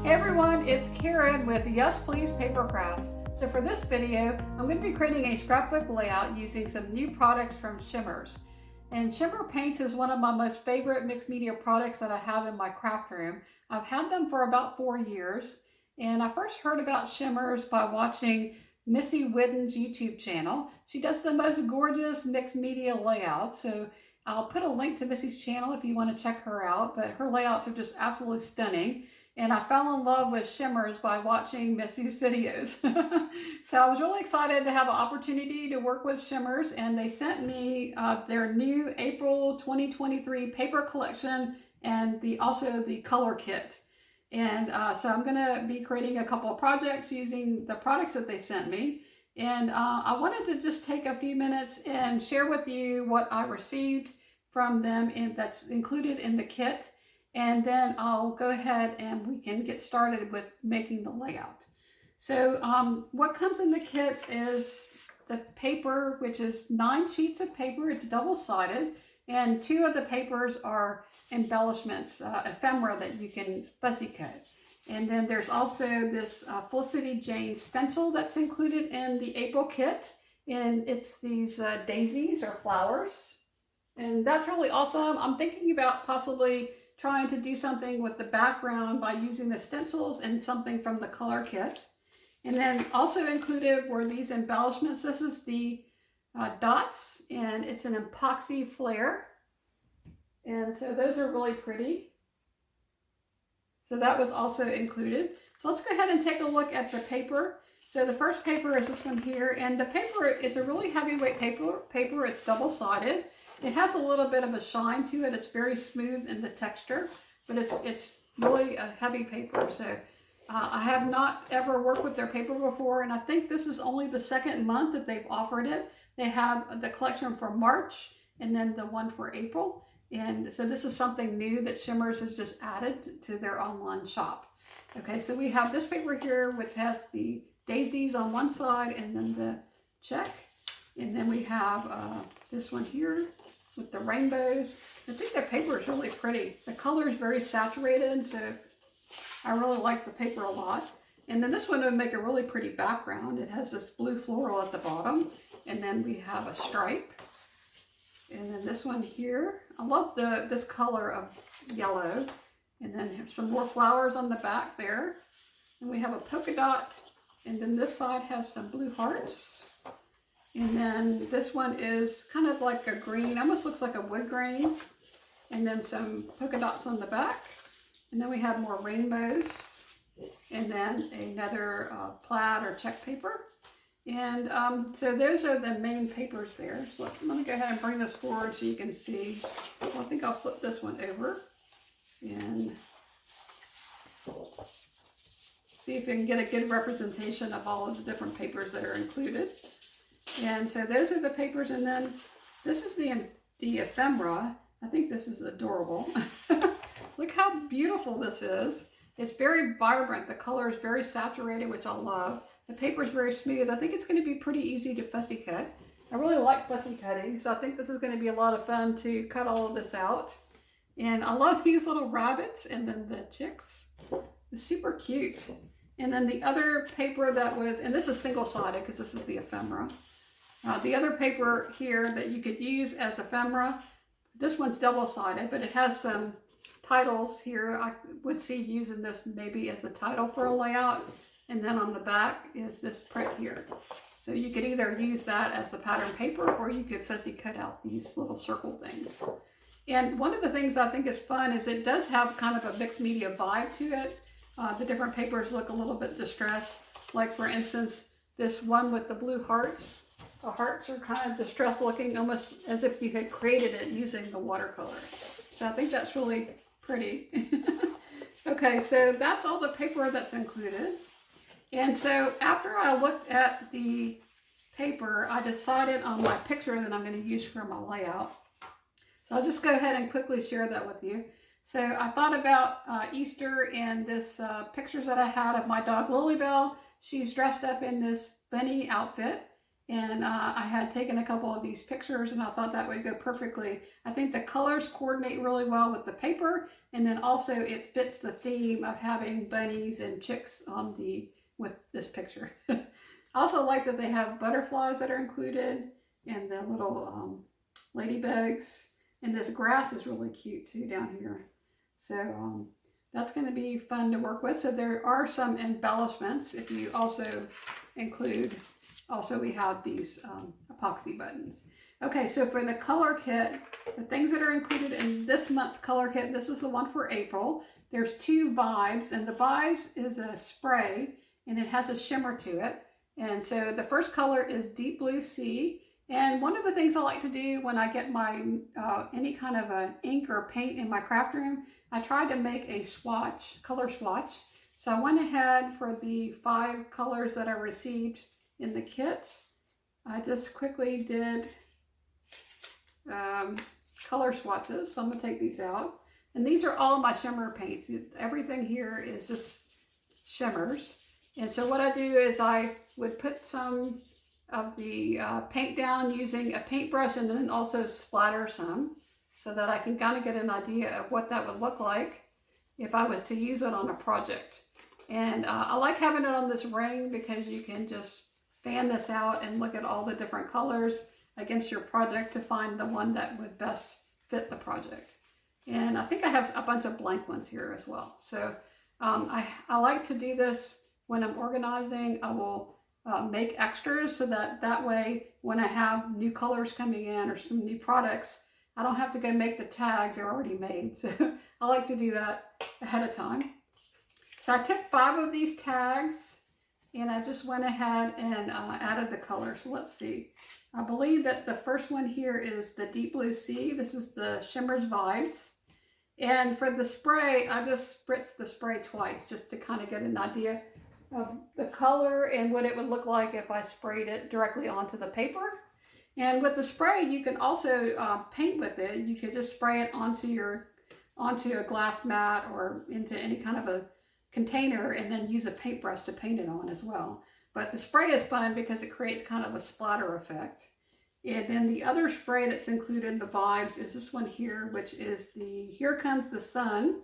Hey everyone, it's Karen with Yes Please Paper Crafts. So for this video, I'm going to be creating a scrapbook layout using some new products from Shimmerz. And Shimmer paints is one of my most favorite mixed media products that I have in my craft room. I've had them for about 4 years, and I first heard about Shimmerz by watching Missy Whidden's YouTube channel. She does the most gorgeous mixed media layouts, so I'll put a link to Missy's channel if you want to check her out, but her layouts are just absolutely stunning. And I fell in love with Shimmerz by watching Missy's videos. So I was really excited to have an opportunity to work with Shimmerz, and they sent me their new April 2023 paper collection and also the Color Kit. And so I'm going to be creating a couple of projects using the products that they sent me. And I wanted to just take a few minutes and share with you what I received from them, and that's included in the kit. And then I'll go ahead and we can get started with making the layout. So what comes in the kit is the paper, which is 9 sheets of paper. It's double-sided, and 2 of the papers are embellishments, ephemera that you can fussy cut. And then there's also this Felicity Jane stencil that's included in the April kit, and it's these daisies or flowers, and that's really awesome. I'm thinking about possibly trying to do something with the background by using the stencils and something from the Color Kit. And then also included were these embellishments. This is the dots, and it's an epoxy flare. And so those are really pretty. So that was also included. So let's go ahead and take a look at the paper. So the first paper is this one here, and the paper is a really heavyweight paper. It's double-sided. It has a little bit of a shine to it. It's very smooth in the texture, but it's really a heavy paper. So I have not ever worked with their paper before, and I think this is only the 2nd month that they've offered it. They have the collection for March and then the one for April. And so this is something new that Shimmerz has just added to their online shop. Okay, so we have this paper here, which has the daisies on one side and then the check. And then we have this one here with the rainbows. I think the paper is really pretty. The color is very saturated, so I really like the paper a lot. And then this one would make a really pretty background. It has this blue floral at the bottom, and then we have a stripe. And then this one here, I love this color of yellow. And then some more flowers on the back there. And we have a polka dot, and then this side has some blue hearts. And then this one is kind of like a green, almost looks like a wood grain. And then some polka dots on the back. And then we have more rainbows. And then another plaid or check paper. And so those are the main papers there. So let me go ahead and bring this forward so you can see. Well, I think I'll flip this one over and see if we can get a good representation of all of the different papers that are included. And so those are the papers, and then this is the ephemera. I think this is adorable. Look how beautiful this is. It's very vibrant. The color is very saturated, which I love. The paper is very smooth. I think it's going to be pretty easy to fussy cut. I really like fussy cutting, so I think this is going to be a lot of fun to cut all of this out. And I love these little rabbits, and then the chicks. It's super cute. And then the other paper that was, and this is single-sided because this is the ephemera. The other paper here that you could use as ephemera, this one's double-sided, but it has some titles here. I would see using this maybe as a title for a layout. And then on the back is this print here. So you could either use that as the pattern paper, or you could fussy cut out these little circle things. And one of the things I think is fun is it does have kind of a mixed media vibe to it. The different papers look a little bit distressed. Like for instance, this one with the blue hearts. The hearts are kind of distressed looking, almost as if you had created it using the watercolor. So I think that's really pretty. Okay, so that's all the paper that's included. And so after I looked at the paper, I decided on my picture that I'm going to use for my layout. So I'll just go ahead and quickly share that with you. So I thought about Easter and this pictures that I had of my dog LilyBelle. She's dressed up in this bunny outfit. And I had taken a couple of these pictures and I thought that would go perfectly. I think the colors coordinate really well with the paper, and then also it fits the theme of having bunnies and chicks on with this picture. I also like that they have butterflies that are included and the little ladybugs, and this grass is really cute too down here. So that's going to be fun to work with. So there are some embellishments if you also include. Also, we have these epoxy buttons. Okay, so for the color kit, the things that are included in this month's color kit, this is the one for April. There's 2 vibes, and the vibes is a spray, and it has a shimmer to it. And so the first color is Deep Blue Sea. And one of the things I like to do when I get my any kind of a ink or paint in my craft room, I try to make a swatch, color swatch. So I went ahead for the 5 colors that I received in the kit. I just quickly did color swatches. So I'm going to take these out. And these are all my shimmer paints. Everything here is just shimmers. And so what I do is I would put some of the paint down using a paintbrush and then also splatter some so that I can kind of get an idea of what that would look like if I was to use it on a project. And I like having it on this ring because you can just fan this out and look at all the different colors against your project to find the one that would best fit the project. And I think I have a bunch of blank ones here as well. So I like to do this when I'm organizing. I will make extras so that way when I have new colors coming in or some new products, I don't have to go make the tags. They're already made. So I like to do that ahead of time. So I took 5 of these tags and I just went ahead and added the color. So let's see. I believe that the first one here is the Deep Blue Sea. This is the Shimmerz Vibes. And for the spray, I just spritzed the spray twice just to kind of get an idea of the color and what it would look like if I sprayed it directly onto the paper. And with the spray, you can also paint with it. You could just spray it onto a glass mat or into any kind of a container and then use a paintbrush to paint it on as well. But the spray is fun because it creates kind of a splatter effect. And then the other spray that's included in the vibes is this one here, which is the Here Comes the Sun.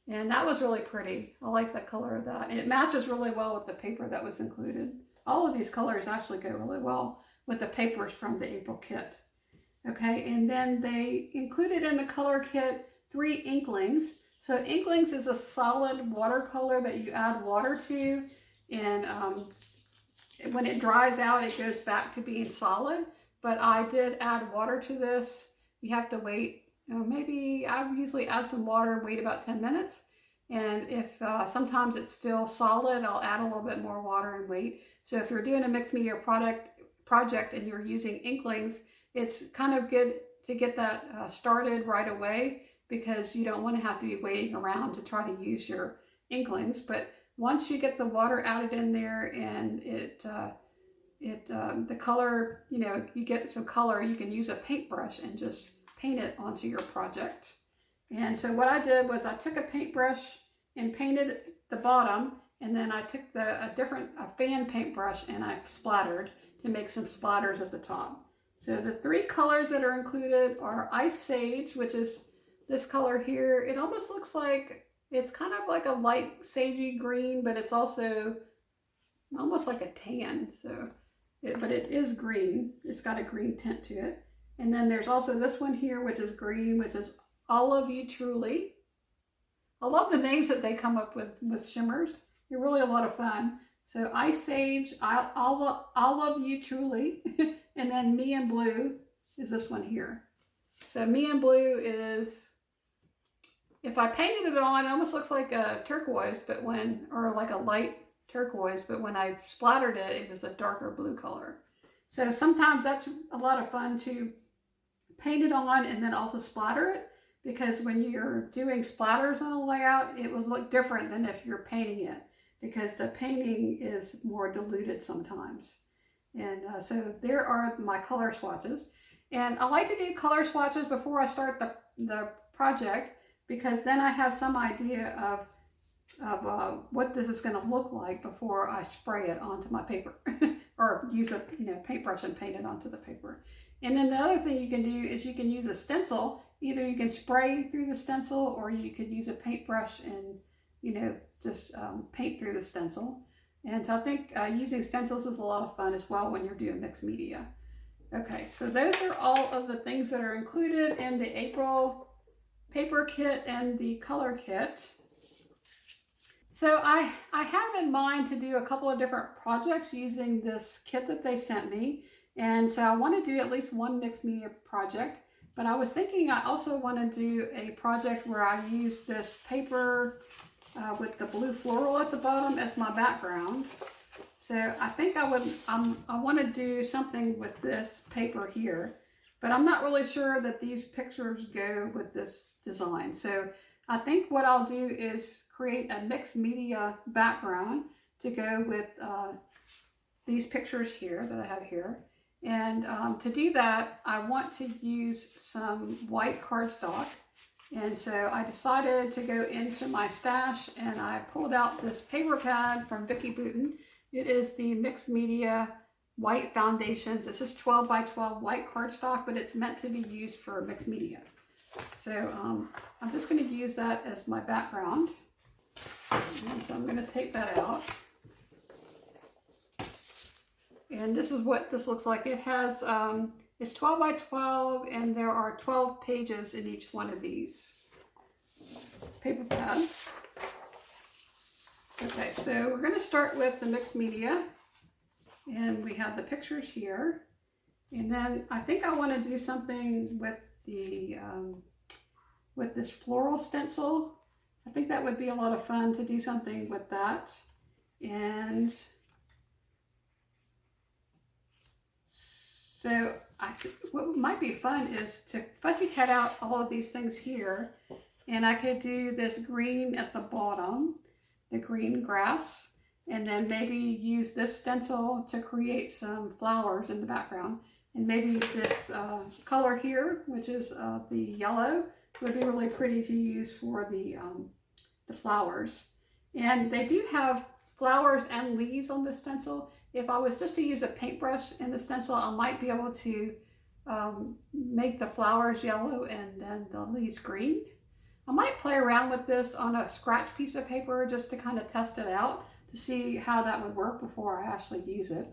And that was really pretty. I like the color of that. And it matches really well with the paper that was included. All of these colors actually go really well with the papers from the April kit. Okay, and then they included in the color kit 3 inklings. So inklings is a solid watercolor that you add water to, and when it dries out, it goes back to being solid. But I did add water to this. You have to wait, maybe I usually add some water and wait about 10 minutes. And if sometimes it's still solid, I'll add a little bit more water and wait. So if you're doing a mixed media project and you're using inklings, it's kind of good to get that started right away, because you don't want to have to be waiting around to try to use your inklings. But once you get the water added in there and the color, you get some color, you can use a paintbrush and just paint it onto your project. And so what I did was I took a paintbrush and painted the bottom, and then I took a fan paintbrush and I splattered to make some splatters at the top. So the 3 colors that are included are Ice Sage, which is this color here. It almost looks like, it's kind of like a light sagey green, but it's also almost like a tan. But it is green. It's got a green tint to it. And then there's also this one here, which is green, which is 𝗬𝗏𝗄. I love the names that they come up with Shimmerz. They're really a lot of fun. So Ice Sage, 𝗬𝗏𝗄, and then Me and Blue is this one here. So Me and Blue is, if I painted it on, it almost looks like a turquoise, or like a light turquoise, but when I splattered it, it was a darker blue color. So sometimes that's a lot of fun to paint it on and then also splatter it, because when you're doing splatters on a layout, it will look different than if you're painting it, because the painting is more diluted sometimes. And so there are my color swatches. And I like to do color swatches before I start the project, because then I have some idea of what this is going to look like before I spray it onto my paper or use a paintbrush and paint it onto the paper. And then the other thing you can do is you can use a stencil. Either you can spray through the stencil, or you could use a paintbrush and just paint through the stencil. And so I think using stencils is a lot of fun as well when you're doing mixed media. Okay, so those are all of the things that are included in the April paper kit and the color kit. So I have in mind to do a couple of different projects using this kit that they sent me. And so I want to do at least one mixed media project, but I was thinking I also want to do a project where I use this paper with the blue floral at the bottom as my background. So I think I want to do something with this paper here, but I'm not really sure that these pictures go with this design. So I think what I'll do is create a mixed media background to go with these pictures here that I have here. And to do that, I want to use some white cardstock. And so I decided to go into my stash and I pulled out this paper pad from 𝗬𝗏𝗏𝗀𝗀. It is the mixed media white foundation. This is 12 by 12 white cardstock, but it's meant to be used for mixed media. So I'm just going to use that as my background. And so I'm going to take that out. And this is what this looks like. It has, it's 12 by 12 and there are 12 pages in each one of these paper pads. Okay, so we're going to start with the mixed media. And we have the pictures here. And then I think I want to do something with the with this floral stencil. I think that would be a lot of fun to do something with that. And so what might be fun is to fussy cut out all of these things here. And I could do this green at the bottom, the green grass, and then maybe use this stencil to create some flowers in the background. And maybe this color here, which is the yellow, would be really pretty to use for the flowers. And they do have flowers and leaves on the stencil. If I was just to use a paintbrush in the stencil, I might be able to make the flowers yellow and then the leaves green. I might play around with this on a scratch piece of paper just to kind of test it out to see how that would work before I actually use it.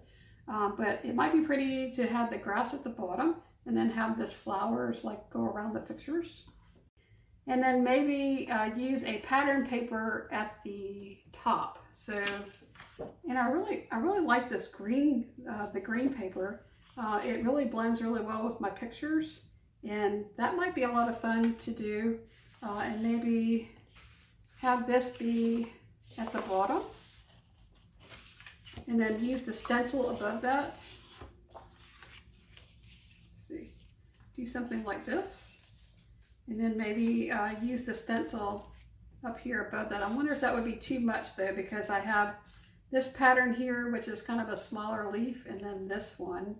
But it might be pretty to have the grass at the bottom and then have this flowers like go around the pictures. And then maybe use a pattern paper at the top. So, and I really like this green, the green paper. It really blends really well with my pictures, and that might be a lot of fun to do. And maybe have this be at the bottom, and then use the stencil above that. Let's see, do something like this, and then maybe use the stencil up here above that. I wonder if that would be too much though, because I have this pattern here, which is kind of a smaller leaf, and then this one.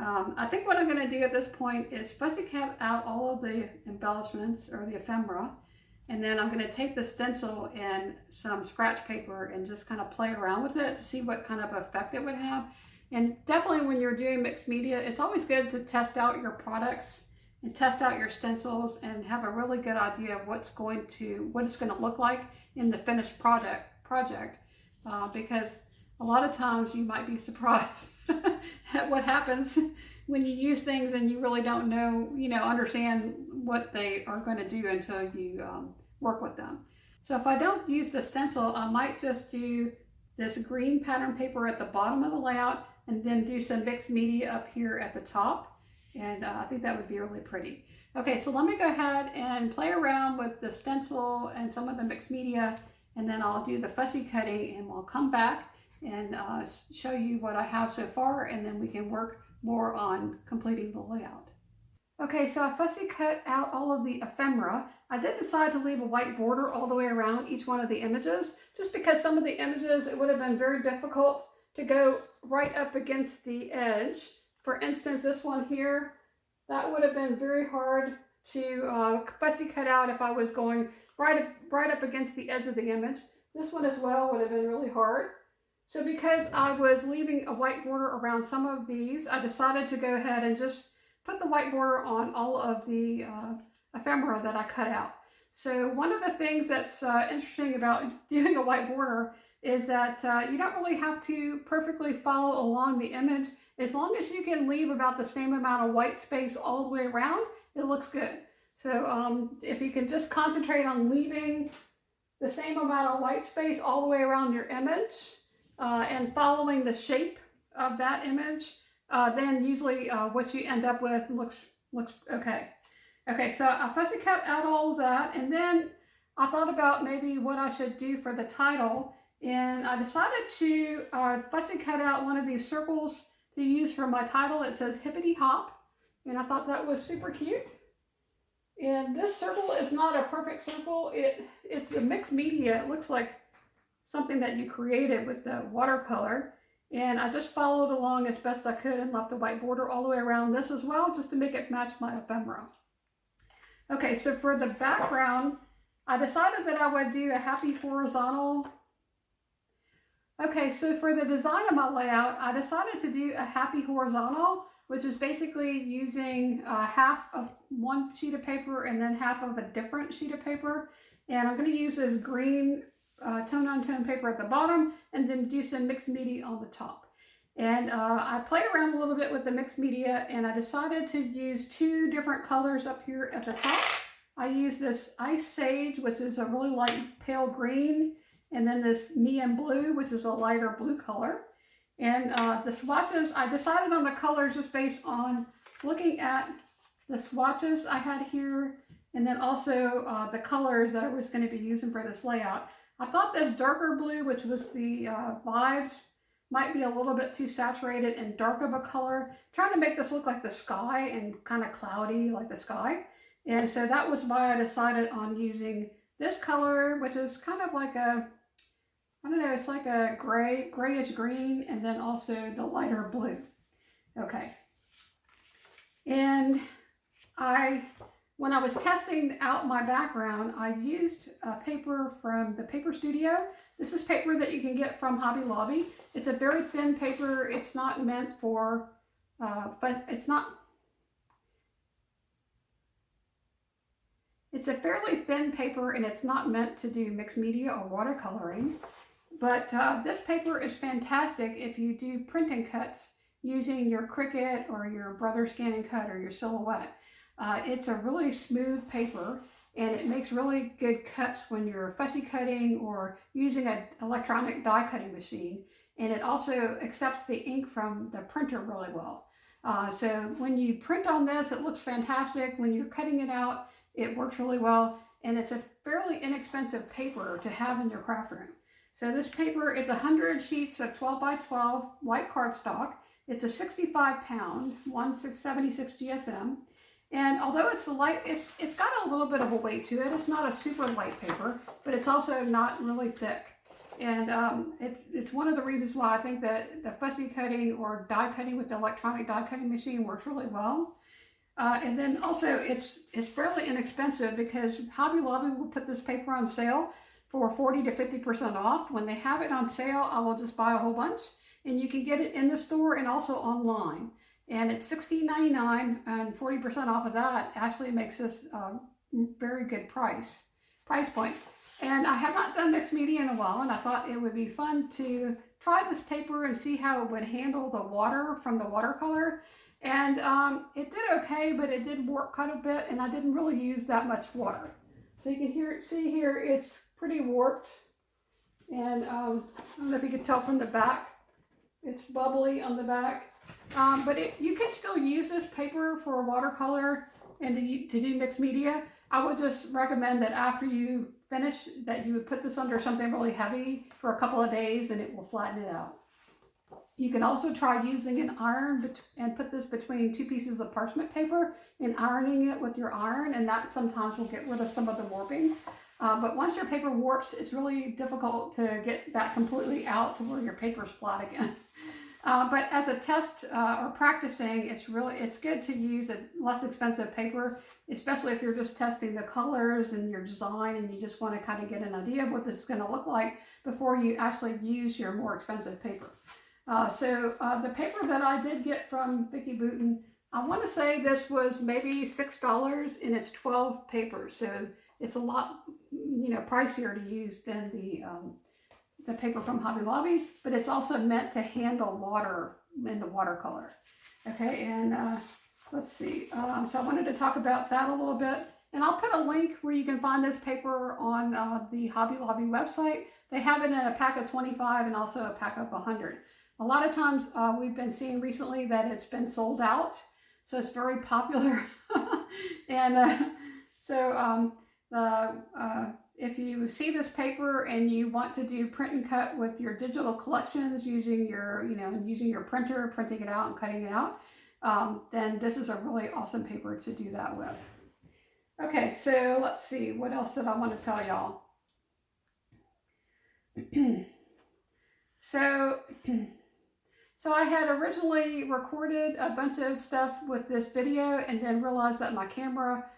I think what I'm going to do at this point is fussy cut out all of the embellishments or the ephemera, and then I'm going to take the stencil and some scratch paper and just kind of play around with it to see what kind of effect it would have. And definitely when you're doing mixed media, it's always good to test out your products and test out your stencils and have a really good idea of what it's going to look like in the finished project, because a lot of times you might be surprised at what happens when you use things and you really don't know, understand what they are going to do until you work with them. So if I don't use the stencil, I might just do this green pattern paper at the bottom of the layout and then do some mixed media up here at the top. And I think that would be really pretty. Okay, so let me go ahead and play around with the stencil and some of the mixed media, and then I'll do the fussy cutting and we'll come back and show you what I have so far, and then we can work more on completing the layout. Okay, so I fussy cut out all of the ephemera. I did decide to leave a white border all the way around each one of the images, just because some of the images, it would have been very difficult to go right up against the edge. For instance, this one here, that would have been very hard to fussy cut out if I was going right up against the edge of the image. This one as well would have been really hard. So because I was leaving a white border around some of these, I decided to go ahead and just put the white border on all of the ephemera that I cut out. So one of the things that's interesting about doing a white border is that you don't really have to perfectly follow along the image. As long as you can leave about the same amount of white space all the way around, it looks good. So if you can just concentrate on leaving the same amount of white space all the way around your image and following the shape of that image, then usually what you end up with looks okay. Okay, so I fussy cut out all of that, and then I thought about maybe what I should do for the title, and I decided to fussy cut out one of these circles to use for my title. It says Hippity Hop, and I thought that was super cute. And this circle is not a perfect circle. It's the mixed media. It looks like something that you created with the watercolor. And I just followed along as best I could and left a white border all the way around this as well, just to make it match my ephemera. Okay, so for the background, I decided that I would do a happy horizontal. Okay, so for the design of my layout, I decided to do a happy horizontal, which is basically using half of one sheet of paper and then half of a different sheet of paper. And I'm going to use this green tone-on-tone paper at the bottom and then do some mixed media on the top. And I played around a little bit with the mixed media, and I decided to use two different colors up here at the top. I used this Ice Sage, which is a really light pale green, and then this Neon Blue, which is a lighter blue color. And the swatches, I decided on the colors just based on looking at the swatches I had here, and then also the colors that I was going to be using for this layout. I thought this darker blue, which was the Vibes, might be a little bit too saturated and dark of a color. Trying to make this look like the sky and kind of cloudy like the sky. And so that was why I decided on using this color, which is kind of like a, I don't know, it's like a grayish green, and then also the lighter blue. Okay. And when I was testing out my background, I used paper from the Paper Studio. This is paper that you can get from Hobby Lobby. It's a very thin paper. It's not meant for, it's a fairly thin paper, and it's not meant to do mixed media or watercoloring. But this paper is fantastic if you do printing cuts using your Cricut or your Brother Scan and Cut or your Silhouette. It's a really smooth paper, and it makes really good cuts when you're fussy cutting or using an electronic die cutting machine. And it also accepts the ink from the printer really well. So when you print on this, it looks fantastic. When you're cutting it out, it works really well. And it's a fairly inexpensive paper to have in your craft room. So this paper is 100 sheets of 12 by 12 white cardstock. It's a 65 pound, 176 GSM. And although it's light, it's got a little bit of a weight to it. It's not a super light paper, but it's also not really thick. And it's one of the reasons why I think that the fussy cutting or die cutting with the electronic die cutting machine works really well. And then also it's fairly inexpensive because Hobby Lobby will put this paper on sale for 40 to 50% off. When they have it on sale, I will just buy a whole bunch, and you can get it in the store and also online. And it's $16.99, and 40% off of that actually makes this a very good price point. And I have not done mixed media in a while, and I thought it would be fun to try this paper and see how it would handle the water from the watercolor. And it did okay, but it did warp quite a bit, and I didn't really use that much water. So you can see here, it's pretty warped. And I don't know if you can tell from the back, it's bubbly on the back. But you can still use this paper for watercolor and to do mixed media. I would just recommend that after you finish, that you would put this under something really heavy for a couple of days, and it will flatten it out. You can also try using an iron and put this between two pieces of parchment paper and ironing it with your iron, and that sometimes will get rid of some of the warping. But once your paper warps, it's really difficult to get that completely out to where your paper's flat again. But as a test or practicing, it's good to use a less expensive paper, especially if you're just testing the colors and your design and you just want to kind of get an idea of what this is going to look like before you actually use your more expensive paper. So the paper that I did get from 𝗤𝗏𝗀𝗀, I want to say this was maybe $6 and it's 12 papers. So it's a lot, pricier to use than the paper from Hobby Lobby, but it's also meant to handle water in the watercolor. Okay, and let's see. So I wanted to talk about that a little bit, and I'll put a link where you can find this paper on the Hobby Lobby website. They have it in a pack of 25 and also a pack of 100. A lot of times we've been seeing recently that it's been sold out, so it's very popular. And if you see this paper and you want to do print and cut with your digital collections using your, using your printer, printing it out and cutting it out, then this is a really awesome paper to do that with. Okay, so let's see, what else did I want to tell y'all? So I had originally recorded a bunch of stuff with this video and then realized that my camera,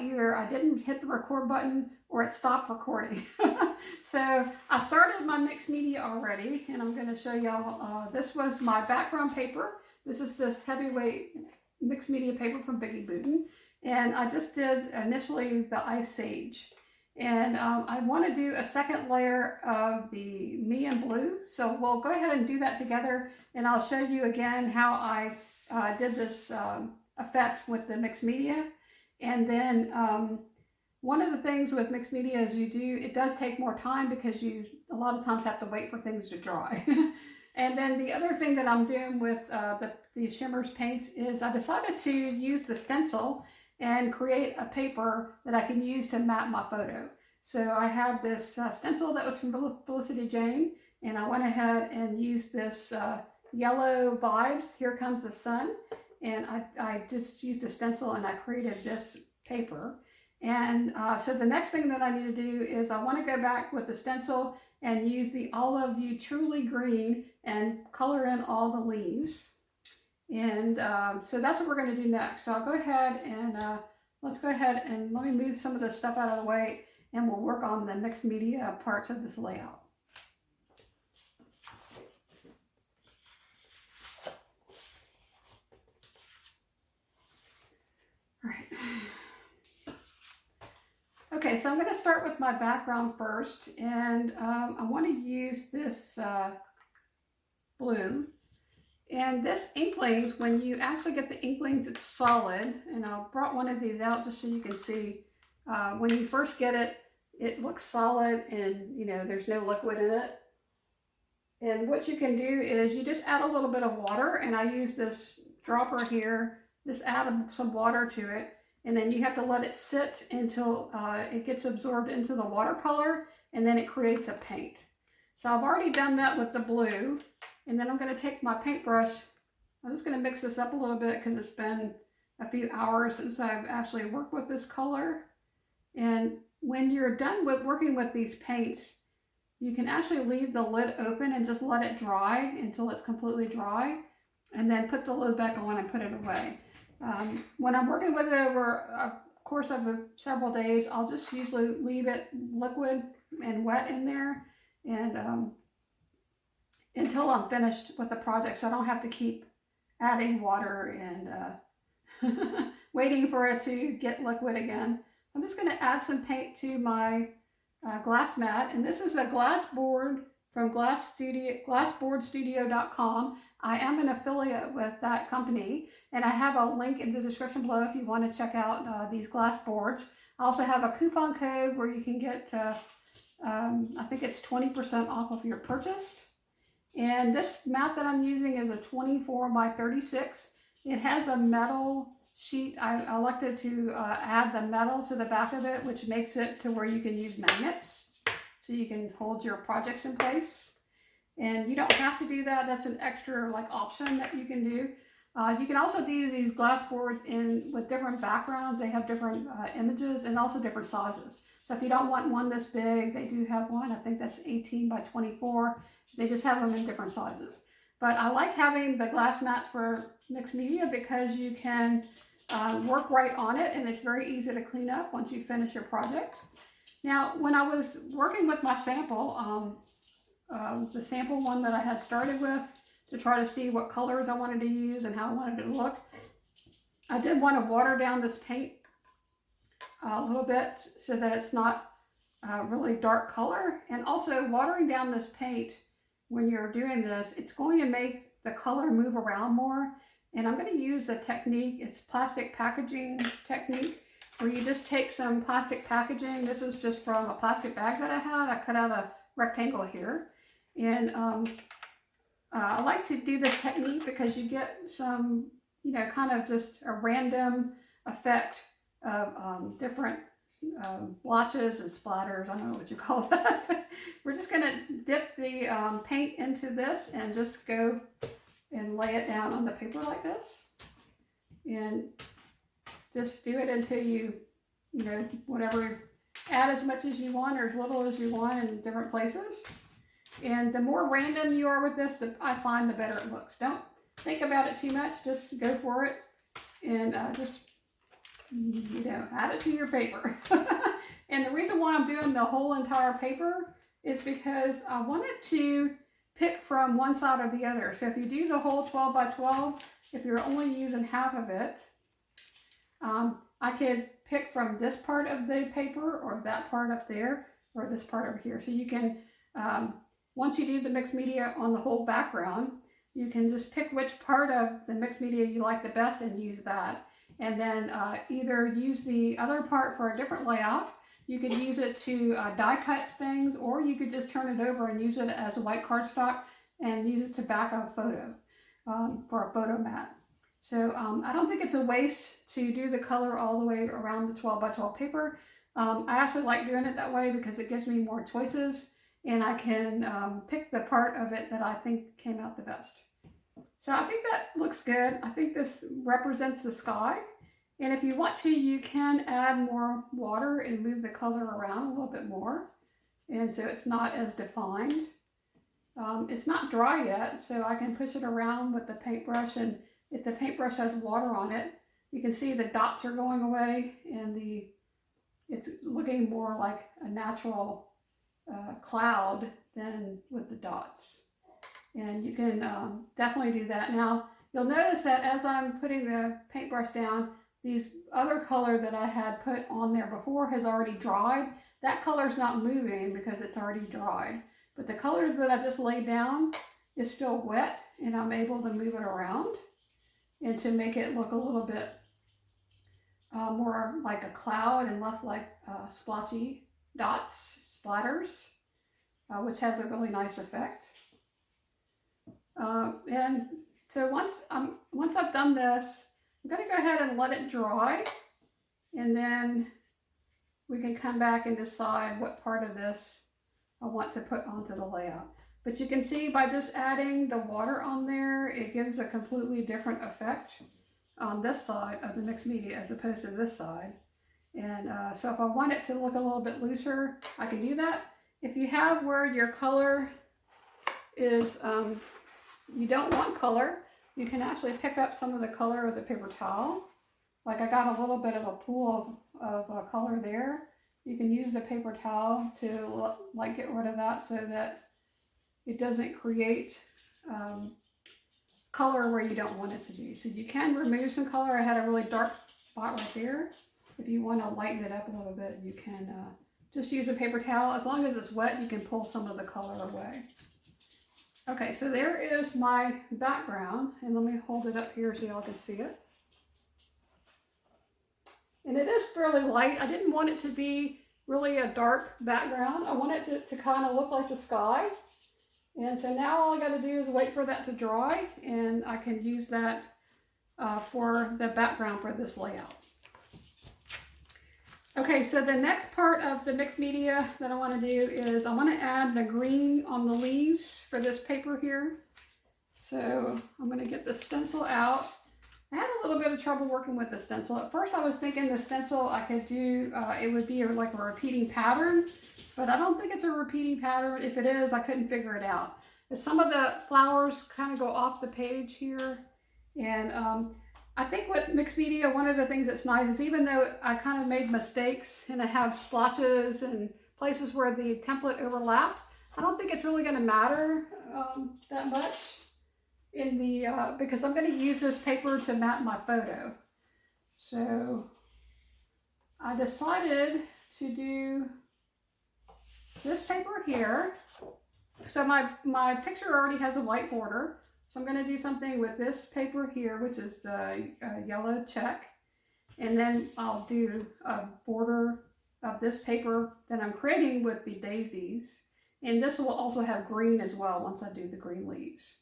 either I didn't hit the record button or it stopped recording. So I started my mixed media already, and I'm going to show y'all, this was my background paper. This is this heavyweight mixed media paper from 𝗤𝗏𝗀𝗀, and I just did initially the Ice Sage. And I want to do a second layer of the Me in Blue, so we'll go ahead and do that together, and I'll show you again how I did this effect with the mixed media. And then one of the things with mixed media is it does take more time because you a lot of times have to wait for things to dry. And then the other thing that I'm doing with the Shimmerz paints is I decided to use the stencil and create a paper that I can use to map my photo. So I have this stencil that was from Felicity Jane, and I went ahead and used this yellow vibes, Here Comes the Sun, and I just used a stencil and I created this paper. And so the next thing that I need to do is I want to go back with the stencil and use the Olive View Truly Green and color in all the leaves. And so that's what we're going to do next. So I'll go ahead and let's go ahead and let me move some of this stuff out of the way, and we'll work on the mixed media parts of this layout. All right. Okay, so I'm going to start with my background first, and I want to use this blue. And this Inklings, when you actually get the Inklings, it's solid. And I brought one of these out just so you can see. When you first get it, it looks solid and, there's no liquid in it. And what you can do is you just add a little bit of water. And I use this dropper here. Just add some water to it. And then you have to let it sit until it gets absorbed into the watercolor. And then it creates a paint. So I've already done that with the blue. And then I'm going to take my paintbrush. I'm just going to mix this up a little bit because it's been a few hours since I've actually worked with this color. And when you're done with working with these paints, you can actually leave the lid open and just let it dry until it's completely dry. And then put the lid back on and put it away. When I'm working with it over a course of several days, I'll just usually leave it liquid and wet in there. And until I'm finished with the project, so I don't have to keep adding water and waiting for it to get liquid again. I'm just going to add some paint to my glass mat, and this is a glass board from glassboardstudio.com. I am an affiliate with that company, and I have a link in the description below if you want to check out these glass boards. I also have a coupon code where you can get, I think it's 20% off of your purchase. And this mat that I'm using is a 24 by 36. It has a metal sheet. I elected to add the metal to the back of it, which makes it to where you can use magnets so you can hold your projects in place. And you don't have to do that. That's an extra option that you can do. You can also do these glass boards with different backgrounds. They have different images and also different sizes. So if you don't want one this big, they do have one. I think that's 18 by 24. They just have them in different sizes. But I like having the glass mats for mixed media because you can work right on it, and it's very easy to clean up once you finish your project. Now, when I was working with my sample, the sample one that I had started with to try to see what colors I wanted to use and how I wanted it to look, I did want to water down this paint a little bit so that it's not really dark color. And also watering down this paint when you're doing this, it's going to make the color move around more. And I'm going to use a technique, it's plastic packaging technique, where you just take some plastic packaging. This is just from a plastic bag that I had. I cut out a rectangle here. And I like to do this technique because you get some, you know, kind of just a random effect of different blotches and splatters. I don't know what you call that. We're just going to dip the paint into this and just go and lay it down on the paper like this. And just do it until you know, whatever, add as much as you want or as little as you want in different places. And the more random you are with this, I find the better it looks. Don't think about it too much, just go for it. And just, you know, add it to your paper. And the reason why I'm doing the whole entire paper is because I wanted to pick from one side or the other. So if you do the whole 12 by 12, if you're only using half of it, I could pick from this part of the paper or that part up there or this part over here. So you can, once you do the mixed media on the whole background, you can just pick which part of the mixed media you like the best and use that. And then either use the other part for a different layout. You could use it to die cut things, or you could just turn it over and use it as a white cardstock and use it to back a photo for a photo mat. So I don't think it's a waste to do the color all the way around the 12 by 12 paper. I actually like doing it that way because it gives me more choices, and I can pick the part of it that I think came out the best. So I think that looks good. I think this represents the sky. And if you want to, you can add more water and move the color around a little bit more. And so it's not as defined. It's not dry yet, so I can push it around with the paintbrush, and if the paintbrush has water on it, you can see the dots are going away and it's looking more like a natural cloud than with the dots. And you can definitely do that. Now, you'll notice that as I'm putting the paintbrush down, these other color that I had put on there before has already dried. That color's not moving because it's already dried. But the color that I just laid down is still wet, and I'm able to move it around and to make it look a little bit more like a cloud and less like splotchy dots, splatters, which has a really nice effect. And so once I've done this, I'm going to go ahead and let it dry, and then we can come back and decide what part of this I want to put onto the layout. But you can see by just adding the water on there, it gives a completely different effect on this side of the mixed media as opposed to this side. And so if I want it to look a little bit looser, I can do that. If you have where your color is, you don't want color, you can actually pick up some of the color of the paper towel. Like I got a little bit of a pool of color there. You can use the paper towel to like get rid of that so that it doesn't create color where you don't want it to be. So you can remove some color. I had a really dark spot right there. If you want to lighten it up a little bit, you can just use a paper towel. As long as it's wet, you can pull some of the color away. Okay, so there is my background, and let me hold it up here so y'all can see it. And it is fairly light. I didn't want it to be really a dark background. I wanted it to kind of look like the sky. And so now all I got to do is wait for that to dry, and I can use that for the background for this layout. Okay, so the next part of the mixed media that I want to do is I want to add the green on the leaves for this paper here. So I'm going to get the stencil out. I had a little bit of trouble working with the stencil. At first I was thinking the stencil I could do, it would be like a repeating pattern, but I don't think it's a repeating pattern. If it is, I couldn't figure it out. Some of the flowers kind of go off the page here. And I think with mixed media, one of the things that's nice is even though I kind of made mistakes and I have splotches and places where the template overlapped, I don't think it's really going to matter that much in the because I'm going to use this paper to mount my photo. So I decided to do this paper here. So my picture already has a white border. So I'm going to do something with this paper here, which is the yellow check. And then I'll do a border of this paper that I'm creating with the daisies. And this will also have green as well once I do the green leaves.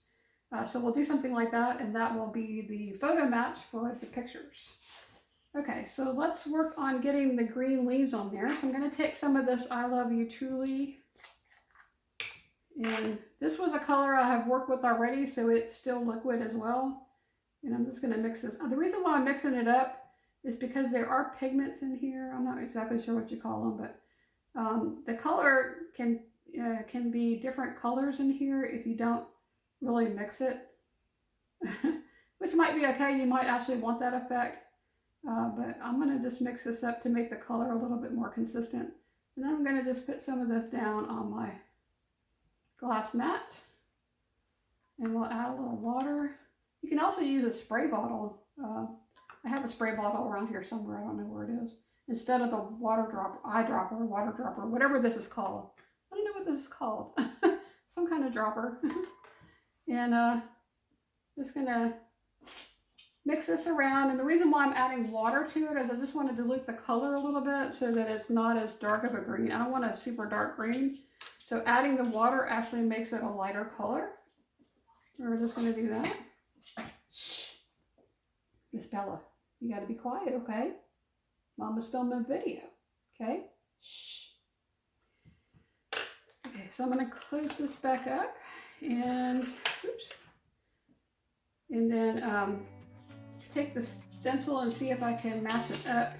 So we'll do something like that, and that will be the photo match for the pictures. Okay, so let's work on getting the green leaves on there. So I'm going to take some of this I Love You Truly. And this was a color I have worked with already, so it's still liquid as well. And I'm just going to mix this. The reason why I'm mixing it up is because there are pigments in here. I'm not exactly sure what you call them, but the color can be different colors in here if you don't really mix it, which might be okay. You might actually want that effect, but I'm going to just mix this up to make the color a little bit more consistent. And then I'm going to just put some of this down on my glass mat, and we'll add a little water. You can also use a spray bottle. I have a spray bottle around here somewhere. I don't know where it is. Instead of the eyedropper, water dropper, whatever this is called. I don't know what this is called. Some kind of dropper. And just gonna mix this around. And the reason why I'm adding water to it is I just want to dilute the color a little bit so that it's not as dark of a green. I don't want a super dark green. So adding the water actually makes it a lighter color. We're just going to do that. Shh. Miss Bella, you got to be quiet, okay? Mama's filming a video, okay? Shh. Okay, so I'm going to close this back up and, oops. And then take the stencil and see if I can match it up.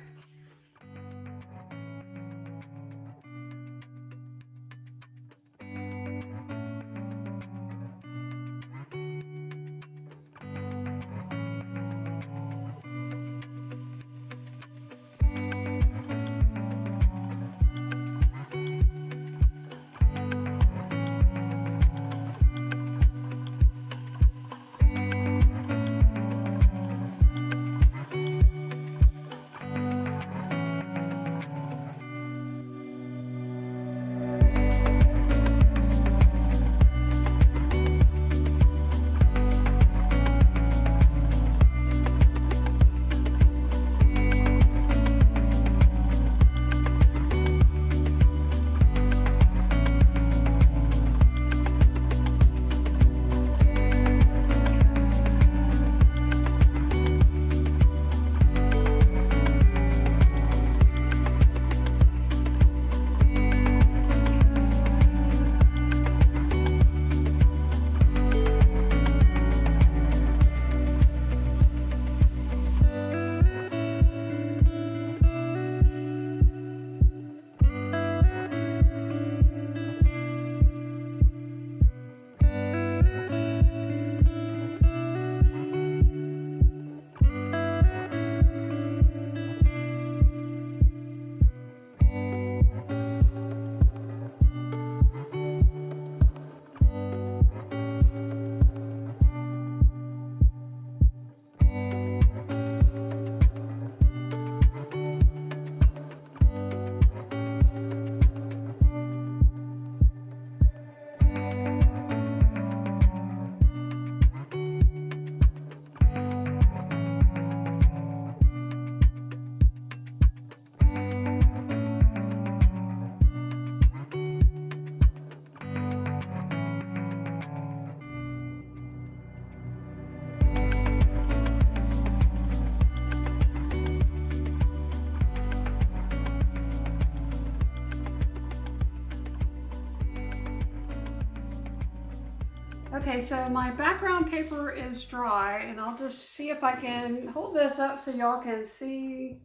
Okay, so my background paper is dry, and I'll just see if I can hold this up so y'all can see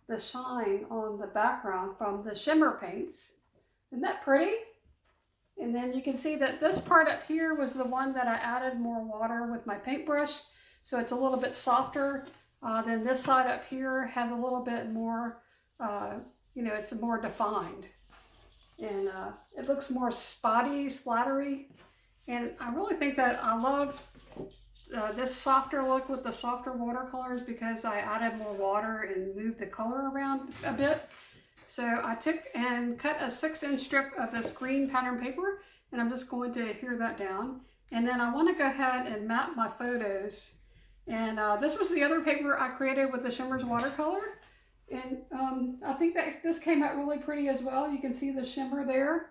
the shine on the background from the shimmer paints. Isn't that pretty? And then you can see that this part up here was the one that I added more water with my paintbrush. So it's a little bit softer. Then this side up here has a little bit more, you know, it's more defined. And it looks more spotty, splattery. And I really think that I love this softer look with the softer watercolors because I added more water and moved the color around a bit. So I took and cut a 6-inch strip of this green pattern paper, and I'm just going to adhere that down. And then I want to go ahead and map my photos. And this was the other paper I created with the Shimmerz watercolor. And I think that this came out really pretty as well. You can see the shimmer there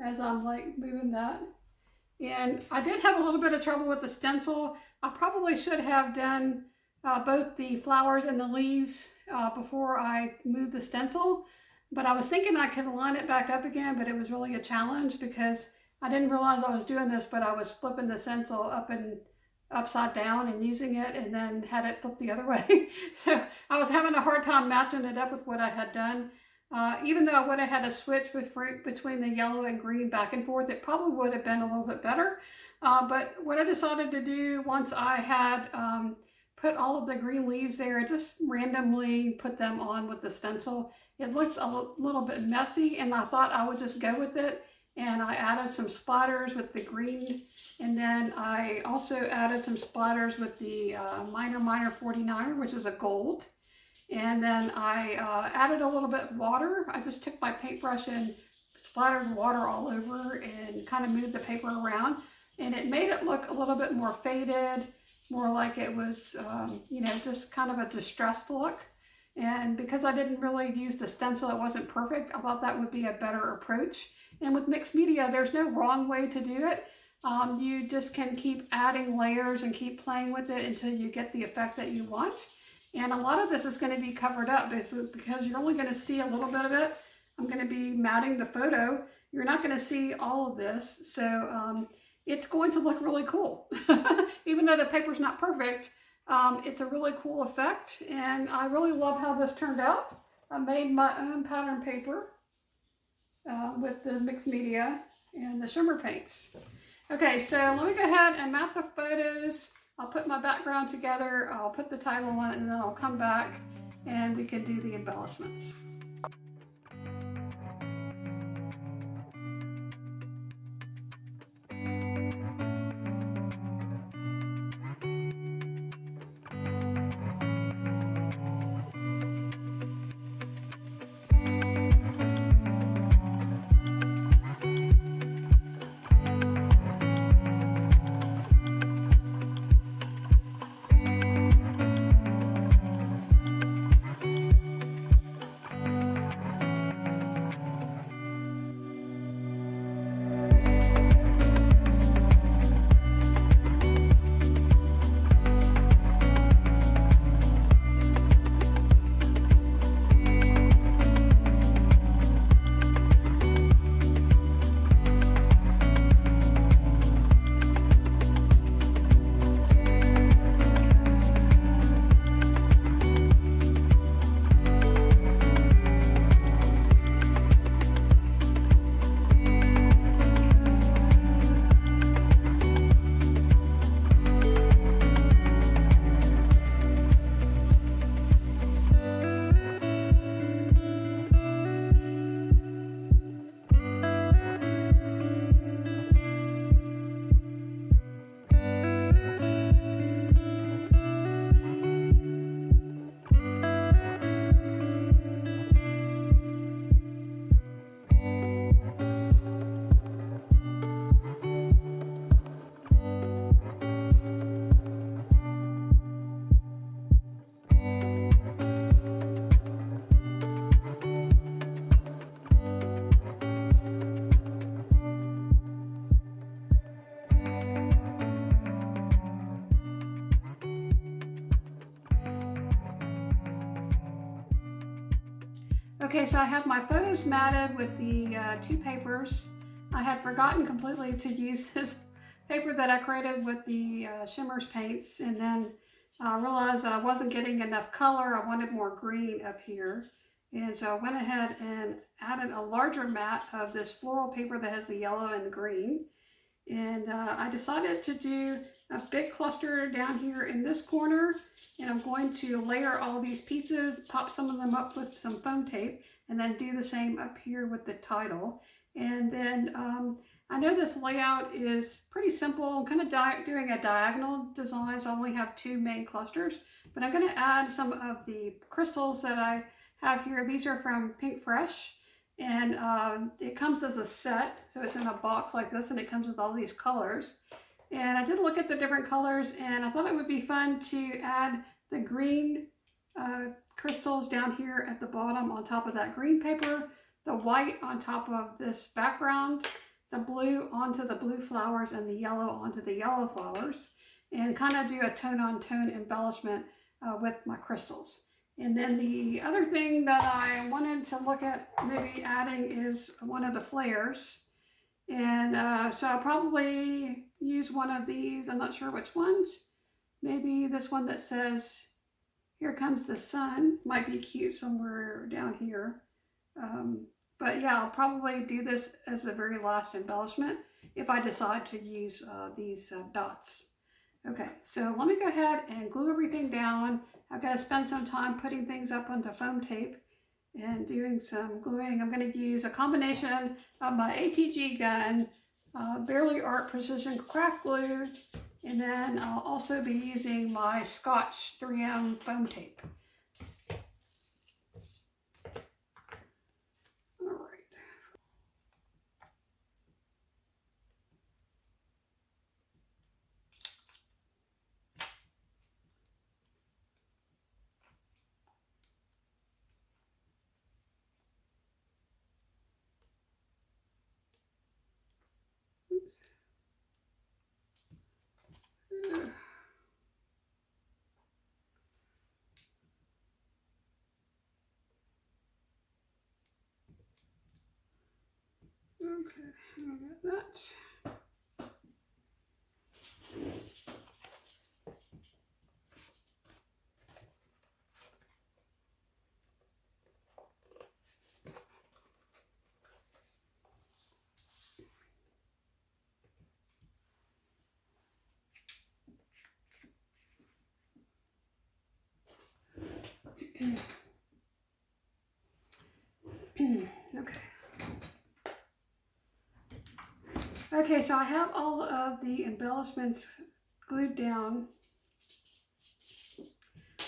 as I'm like moving that. And I did have a little bit of trouble with the stencil. I probably should have done both the flowers and the leaves before I moved the stencil. But I was thinking I could line it back up again, but it was really a challenge because I didn't realize I was doing this, but I was flipping the stencil up and upside down and using it and then had it flip the other way. So I was having a hard time matching it up with what I had done. Even though I would have had to switch between the yellow and green back and forth, it probably would have been a little bit better. But what I decided to do once I had put all of the green leaves there, I just randomly put them on with the stencil. It looked a little bit messy and I thought I would just go with it. And I added some splatters with the green. And then I also added some splatters with the 𝗏𝗏 49er, which is a gold. And then I added a little bit of water. I just took my paintbrush and splattered water all over and kind of moved the paper around. And it made it look a little bit more faded, more like it was, you know, just kind of a distressed look. And because I didn't really use the stencil, it wasn't perfect. I thought that would be a better approach. And with mixed media, there's no wrong way to do it. You just can keep adding layers and keep playing with it until you get the effect that you want. And a lot of this is going to be covered up because you're only going to see a little bit of it. I'm going to be matting the photo. You're not going to see all of this. So it's going to look really cool. Even though the paper's not perfect, it's a really cool effect. And I really love how this turned out. I made my own pattern paper with the mixed media and the shimmer paints. Okay, so let me go ahead and map the photos. I'll put my background together, I'll put the title on it, and then I'll come back and we can do the embellishments. Okay, so I have my photos matted with the two papers. I had forgotten completely to use this paper that I created with the Shimmerz paints, and then I realized that I wasn't getting enough color. I wanted more green up here. And so I went ahead and added a larger mat of this floral paper that has the yellow and the green. And I decided to do a big cluster down here in this corner, and I'm going to layer all these pieces, pop some of them up with some foam tape, and then do the same up here with the title. And then I know this layout is pretty simple. I'm kind of doing a diagonal design, so I only have 2 main clusters, but I'm going to add some of the crystals that I have here. These are from Pinkfresh. And it comes as a set, so it's in a box like this, and it comes with all these colors. And I did look at the different colors, and I thought it would be fun to add the green crystals down here at the bottom on top of that green paper, the white on top of this background, the blue onto the blue flowers, and the yellow onto the yellow flowers, and kind of do a tone-on-tone embellishment with my crystals. And then the other thing that I wanted to look at maybe adding is one of the flares. And so I'll probably use one of these. I'm not sure which ones. Maybe this one that says, "Here comes the sun." Might be cute somewhere down here. But yeah, I'll probably do this as the very last embellishment if I decide to use these dots. Okay, so let me go ahead and glue everything down. I've got to spend some time putting things up onto foam tape and doing some gluing. I'm going to use a combination of my ATG gun, Barely Art Precision Craft Glue, and then I'll also be using my Scotch 3M foam tape. Okay, I got that. Okay, so I have all of the embellishments glued down.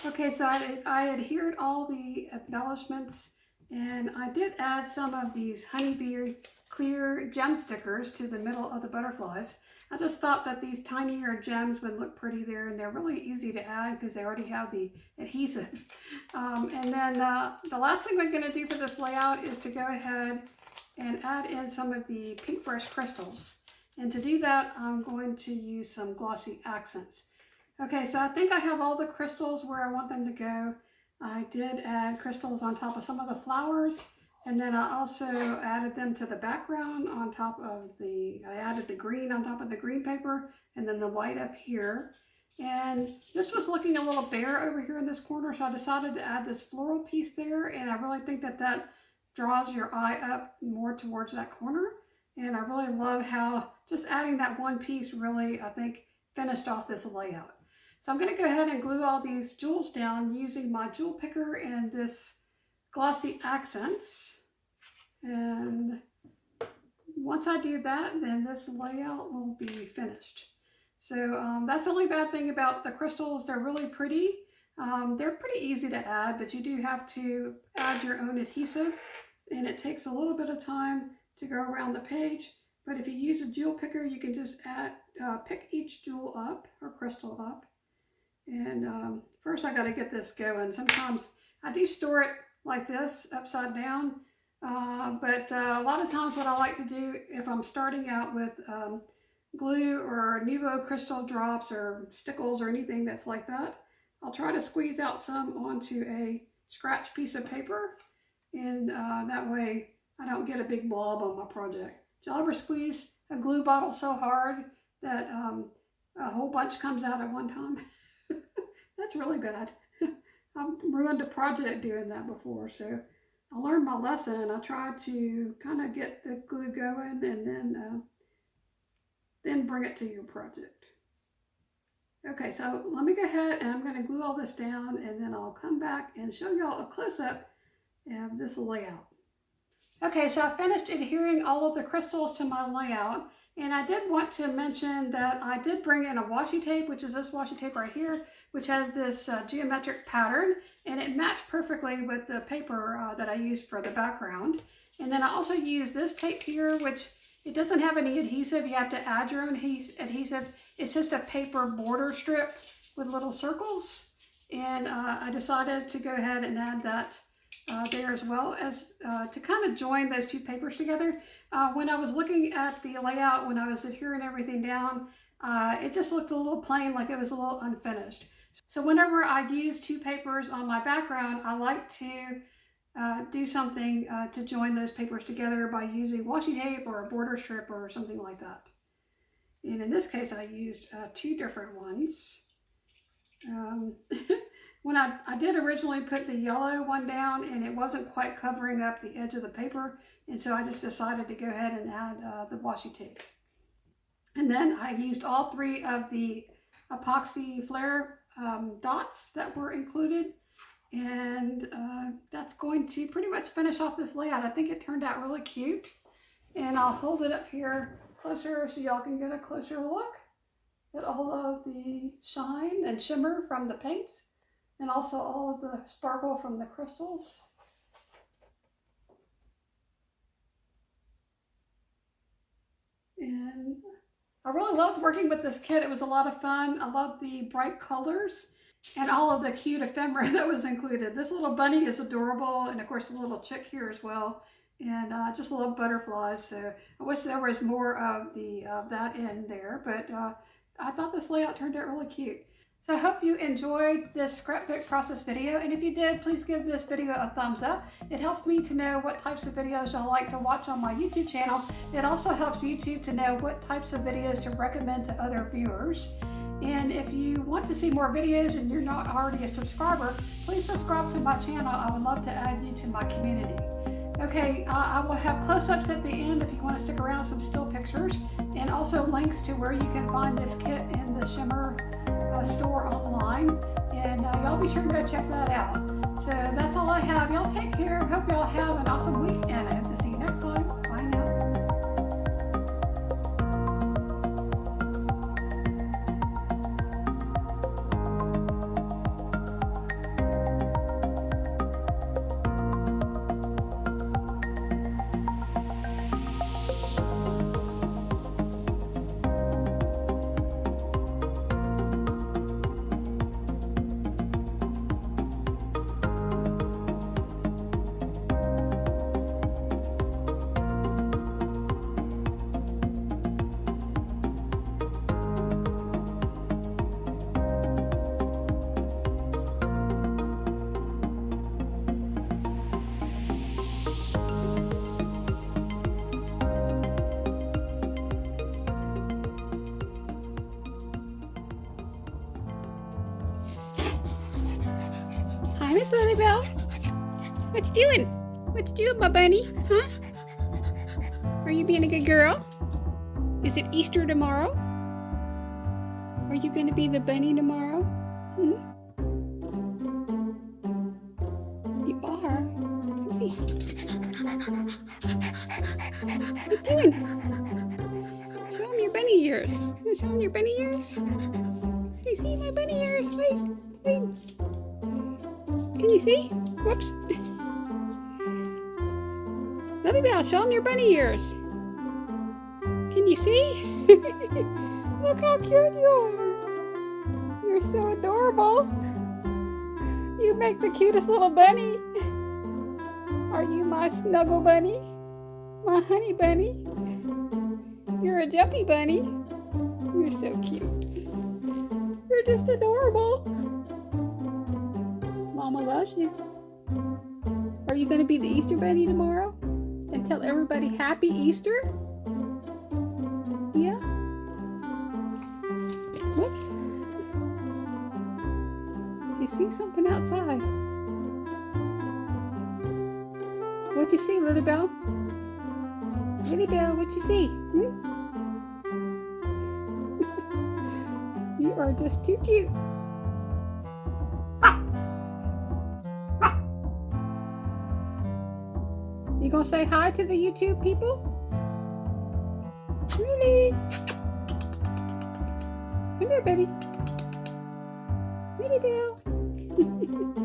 Okay, so I adhered all the embellishments, and I did add some of these honeybee clear gem stickers to the middle of the butterflies. I just thought that these tinier gems would look pretty there, and they're really easy to add because they already have the adhesive. And then the last thing I'm going to do for this layout is to go ahead and add in some of the Pinkfresh crystals. And to do that, I'm going to use some glossy accents. Okay, so I think I have all the crystals where I want them to go. I did add crystals on top of some of the flowers, and then I also added them to the background on top of I added the green on top of the green paper, and then the white up here. And this was looking a little bare over here in this corner, so I decided to add this floral piece there, and I really think that that draws your eye up more towards that corner. And I really love how just adding that one piece really, I think, finished off this layout. So I'm going to go ahead and glue all these jewels down using my jewel picker and this glossy accents. And once I do that, then this layout will be finished. So that's the only bad thing about the crystals. They're really pretty. They're pretty easy to add, but you do have to add your own adhesive, and it takes a little bit of time to go around the page. But if you use a jewel picker, you can just pick each jewel up or crystal up. And first I got to get this going. Sometimes I do store it like this, upside down. But a lot of times what I like to do if I'm starting out with glue or Nuvo crystal drops or stickles or anything that's like that, I'll try to squeeze out some onto a scratch piece of paper. And that way I don't get a big blob on my project. Did y'all ever squeeze a glue bottle so hard that a whole bunch comes out at one time? That's really bad. I've ruined a project doing that before, so I learned my lesson and I tried to kind of get the glue going and then bring it to your project. Okay, so let me go ahead and I'm going to glue all this down and then I'll come back and show y'all a close-up of this layout. Okay, so I finished adhering all of the crystals to my layout, and I did want to mention that I did bring in a washi tape, which is this washi tape right here, which has this geometric pattern, and it matched perfectly with the paper that I used for the background. And then I also used this tape here, which it doesn't have any adhesive. You have to add your own adhesive. It's just a paper border strip with little circles, and I decided to go ahead and add that there, as well as to kind of join those two papers together. When I was looking at the layout, when I was adhering everything down, it just looked a little plain, like it was a little unfinished. So whenever I use two papers on my background, I like to do something to join those papers together by using washi tape or a border strip or something like that. And in this case, I used two different ones. When I did originally put the yellow one down, and it wasn't quite covering up the edge of the paper, and so I just decided to go ahead and add the washi tape. And then I used all three of the epoxy flare dots that were included, and that's going to pretty much finish off this layout. I think it turned out really cute, and I'll hold it up here closer so y'all can get a closer look at all of the shine and shimmer from the paints, and also all of the sparkle from the crystals. And I really loved working with this kit. It was a lot of fun. I love the bright colors and all of the cute ephemera that was included. This little bunny is adorable, and of course the little chick here as well. And I just love butterflies, so I wish there was more of that in there, but I thought this layout turned out really cute. So I hope you enjoyed this scrapbook process video, and if you did, please give this video a thumbs up. It helps me to know what types of videos y'all like to watch on my YouTube channel. It also helps YouTube to know what types of videos to recommend to other viewers. And if you want to see more videos and you're not already a subscriber, please subscribe to my channel. I would love to add you to my community. Okay, I will have close-ups at the end if you want to stick around, some still pictures, and also links to where you can find this kit in the Shimmer store online, and y'all be sure to go check that out. So that's all I have. Y'all take care. Hope y'all have an awesome week, and I hope to see you next time. Bye now. Hi, Miss LilyBelle. What you doing? What you doing, my bunny? Huh? Are you being a good girl? Is it Easter tomorrow? Are you going to be the bunny tomorrow? Hmm? You are. Come see. What you doing? Show him your bunny ears. Show him your bunny ears. See my bunny ears. Wait. Can you see? Whoops. LilyBelle, show them your bunny ears. Can you see? Look how cute you are. You're so adorable. You make the cutest little bunny. Are you my snuggle bunny? My honey bunny? You're a jumpy bunny. You're so cute. You're just adorable. Mama loves you. Are you going to be the Easter bunny tomorrow and tell everybody Happy Easter? Yeah? Whoops. Did you see something outside? What you see, LilyBelle? LilyBelle, what you see? You are just too cute. You gonna say hi to the YouTube people? Really? Come here, baby. LilyBelle.